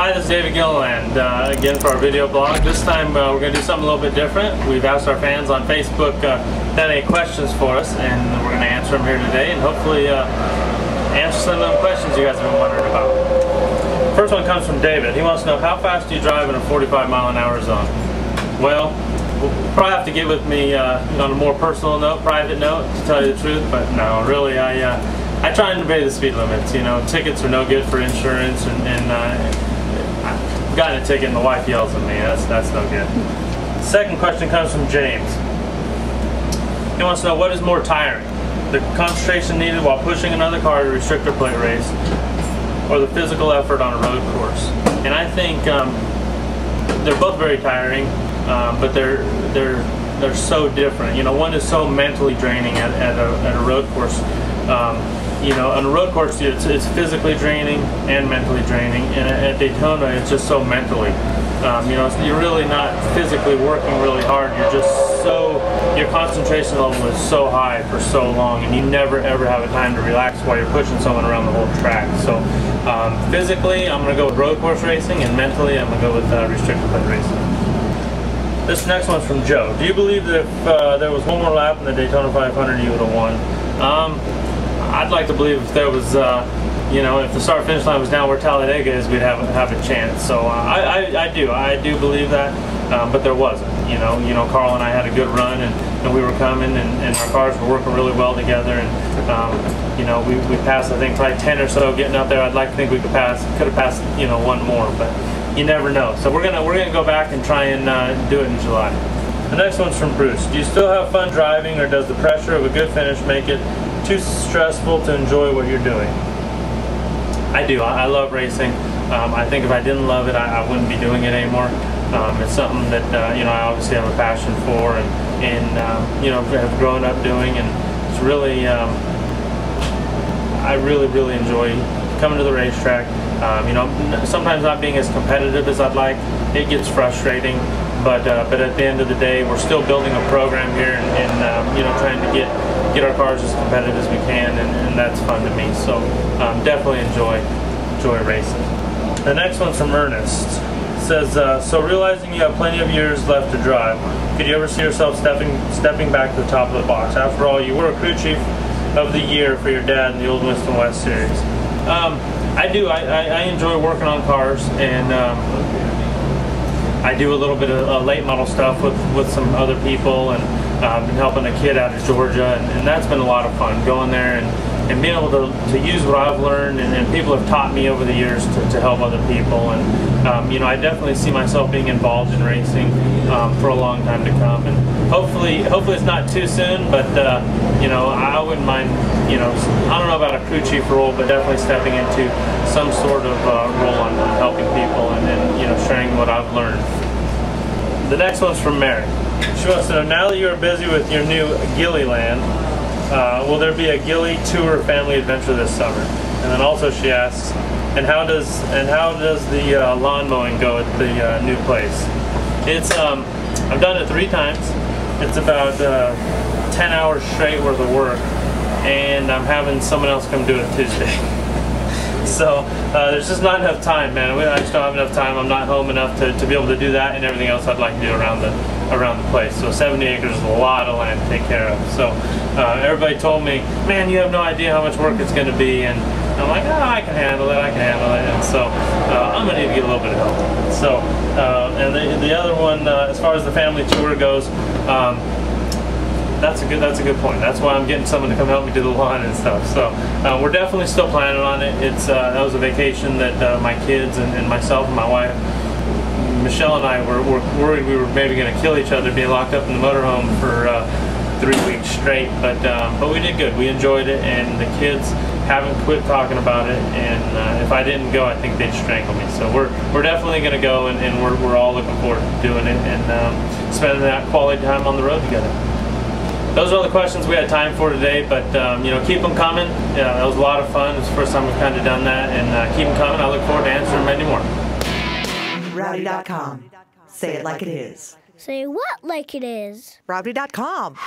Hi, this is David Gilliland again for our video blog. This time we're going to do something a little bit different. We've asked our fans on Facebook if they had any questions for us, and we're going to answer them here today and hopefully answer some of the questions you guys have been wondering about. First one comes from David. He wants to know, how fast do you drive in a 45-mile-an-hour zone? Well, you'll probably have to get with me on a more personal note, private note, to tell you the truth, but no, really, I try and obey the speed limits. You know, tickets are no good for insurance, and I've gotten a ticket and the wife yells at me. That's no good. Second question comes from James. He wants to know, what is more tiring? The concentration needed while pushing another car to restrict a plate race, or the physical effort on a road course? And I think they're both very tiring, but they're so different. You know, one is so mentally draining at a road course. You know, on a road course, it's physically draining and mentally draining, and at Daytona, it's just so mentally. You know, you're really not physically working really hard. You're just your concentration level is so high for so long, and you never ever have a time to relax while you're pushing someone around the whole track. So physically, I'm going to go with road course racing, and mentally, I'm going to go with restricted plate racing. This next one's from Joe. Do you believe that if there was one more lap in the Daytona 500, you would have won? I'd like to believe if there was, you know, if the start-finish line was down where Talladega is, we'd have a chance. So I do believe that, but there wasn't. You know, Carl and I had a good run, and we were coming, and our cars were working really well together, and you know, we passed, I think, probably 10 or so getting up there. I'd like to think we could have passed, you know, one more, but you never know. So we're gonna go back and try and do it in July. The next one's from Bruce. Do you still have fun driving, or does the pressure of a good finish make it too stressful to enjoy what you're doing? I do. I love racing. I think if I didn't love it, I wouldn't be doing it anymore. It's something that you know, I obviously have a passion for, and you know, have grown up doing, and it's really I really enjoy coming to the racetrack. You know, sometimes not being as competitive as I'd like. It gets frustrating, but at the end of the day, we're still building a program here, and you know, trying to get our cars as competitive as we can, and that's fun to me. So definitely enjoy racing. The next one's from Ernest. It says, so realizing you have plenty of years left to drive, could you ever see yourself stepping back to the top of the box? After all, you were a crew chief of the year for your dad in the old Winston West series. I do. I enjoy working on cars, and I do a little bit of late model stuff with some other people, and been helping a kid out of Georgia, and that's been a lot of fun, going there and being able to use what I've learned, and people have taught me over the years to help other people. And you know, I definitely see myself being involved in racing for a long time to come, and hopefully it's not too soon, but you know, I wouldn't mind, you know, I don't know about a crew chief role, but definitely stepping into some sort of role on helping people and you know, sharing what I've learned. The next one's from Mary. She wants to know, now that you are busy with your new Gilliland, will there be a Gilly Tour family adventure this summer? And then also she asks, and how does the lawn mowing go at the new place? It's I've done it 3 times. It's about 10 hours straight worth of work, and I'm having someone else come do it Tuesday. So there's just not enough time, man. I just don't have enough time. I'm not home enough to be able to do that and everything else I'd like to do around the place. So 70 acres is a lot of land to take care of. So everybody told me, man, you have no idea how much work it's going to be, and I'm like, oh, I can handle it. And so I'm going to need to get a little bit of help. So and the other one, as far as the family tour goes, that's a good point. That's why I'm getting someone to come help me do the lawn and stuff. So we're definitely still planning on it. It's that was a vacation that my kids and myself and my wife, Michelle, and I were worried we were maybe going to kill each other being locked up in the motorhome for 3 weeks straight. But we did good. We enjoyed it, and the kids haven't quit talking about it. And if I didn't go, I think they'd strangle me. So we're definitely going to go, and we're all looking forward to doing it and spending that quality time on the road together. Those are all the questions we had time for today, but you know, keep them coming. Yeah, that was a lot of fun. It's the first time we've kind of done that, and keep them coming. I look forward to answering many more. Rowdy.com. Say it like it is. Say what like it is? Rowdy.com.